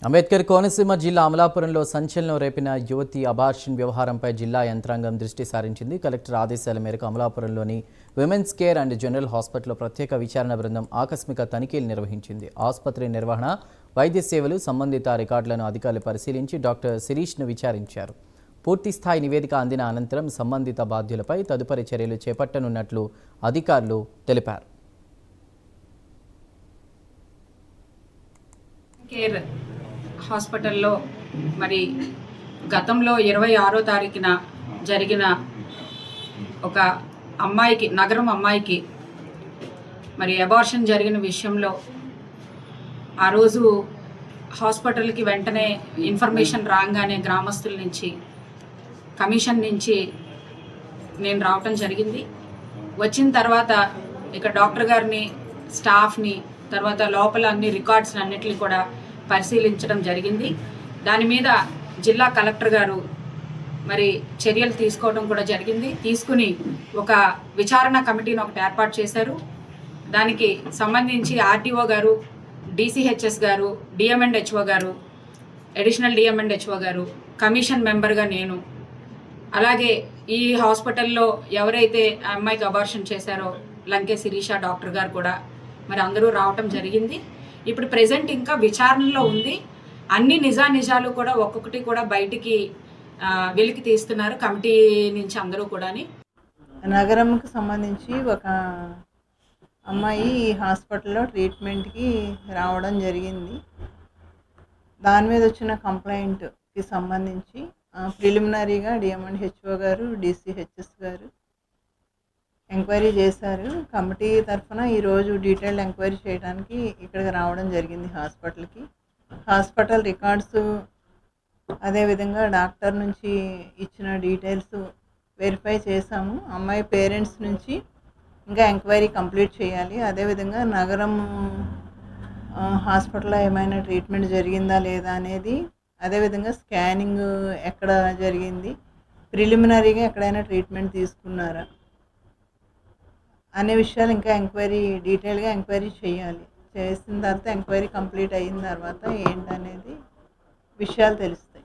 అంబేద్కర్ కోనసీమ జిల్లా అమలాపురంలో సంచలనం రేపిన యువతి అబార్షన్ వ్యవహారంపై జిల్లా యంత్రాంగం దృష్టి సారించింది. కలెక్టర్ ఆదేశాల మేరకు అమలాపురంలోని విమెన్స్ కేర్ అండ్ జనరల్ హాస్పిటల్లో ప్రత్యేక విచారణ బృందం ఆకస్మిక తనిఖీలు నిర్వహించింది. ఆసుపత్రి నిర్వహణ, వైద్య సేవలు, సంబంధిత రికార్డులను అధికారులు పరిశీలించి డాక్టర్ శిరీష్ను విచారించారు. పూర్తిస్థాయి నివేదిక అందిన అనంతరం సంబంధిత బాధ్యులపై తదుపరి చర్యలు చేపట్టనున్నట్లు అధికారులు తెలిపారు. హాస్పిటల్లో మరి గతంలో 26వ తారీఖున జరిగిన ఒక అమ్మాయికి, నగరం అమ్మాయికి మరి అబార్షన్ జరిగిన విషయంలో ఆ రోజు హాస్పిటల్కి వెంటనే ఇన్ఫర్మేషన్ రాగానే గ్రామస్తుల నుంచి, కమిషన్ నుంచి నేను రావటం జరిగింది. వచ్చిన తర్వాత ఇక డాక్టర్ గారిని, స్టాఫ్ని, తర్వాత లోపల అన్ని రికార్డ్స్ అన్నిటిని కూడా పరిశీలించడం జరిగింది. దాని మీద జిల్లా కలెక్టర్ గారు మరి చర్యలు తీసుకోవడం కూడా జరిగింది. తీసుకుని ఒక విచారణ కమిటీని ఒకటి ఏర్పాటు చేశారు. దానికి సంబంధించి ఆర్టీఓ గారు, డీసీహెచ్ఎస్ గారు, డిఎంఎండ్హెచ్ఓ గారు, అడిషనల్ డిఎంఎండ్హెచ్ఓ గారు, కమిషన్ మెంబర్గా నేను, అలాగే ఈ హాస్పిటల్లో ఎవరైతే ఆ అమ్మాయికి అబార్షన్ చేశారో లంకే శిరీష డాక్టర్ గారు కూడా మరి అందరూ రావటం జరిగింది. ఇప్పుడు ప్రెజెంట్ ఇంకా విచారణలో ఉంది. అన్ని నిజాలు కూడా ఒక్కొక్కటి కూడా బయటికి వెలికి తీస్తున్నారు కమిటీ నుంచి అందరూ కూడా. నగరంకి సంబంధించి ఒక అమ్మాయి ఈ హాస్పిటల్లో ట్రీట్మెంట్కి రావడం జరిగింది. దాని మీద వచ్చిన కంప్లైంట్కి సంబంధించి ప్రిలిమినరీగా డిఎంఎండ్హెచ్ఓ గారు, డీసీహెచ్ఎస్ గారు ఎంక్వైరీ చేశారు. కమిటీ తరఫున ఈరోజు డీటెయిల్డ్ ఎంక్వైరీ చేయడానికి ఇక్కడికి రావడం జరిగింది హాస్పిటల్కి. హాస్పిటల్ రికార్డ్స్, అదేవిధంగా డాక్టర్ నుంచి ఇచ్చిన డీటెయిల్స్ వెరిఫై చేశాము. అమ్మాయి పేరెంట్స్ నుంచి ఇంకా ఎంక్వైరీ కంప్లీట్ చేయాలి. అదేవిధంగా నగరం హాస్పిటల్లో ఏమైనా ట్రీట్మెంట్ జరిగిందా లేదా అనేది, అదేవిధంగా స్కానింగ్ ఎక్కడ జరిగింది, ప్రిలిమినరీగా ఎక్కడైనా ట్రీట్మెంట్ తీసుకున్నారా అనే విషయాలు ఇంకా డీటెయిల్గా ఎంక్వైరీ చేయాలి. చేసిన తర్వాత ఎంక్వైరీ కంప్లీట్ అయిన తర్వాత ఏంటనేది విషయాలు తెలుస్తాయి.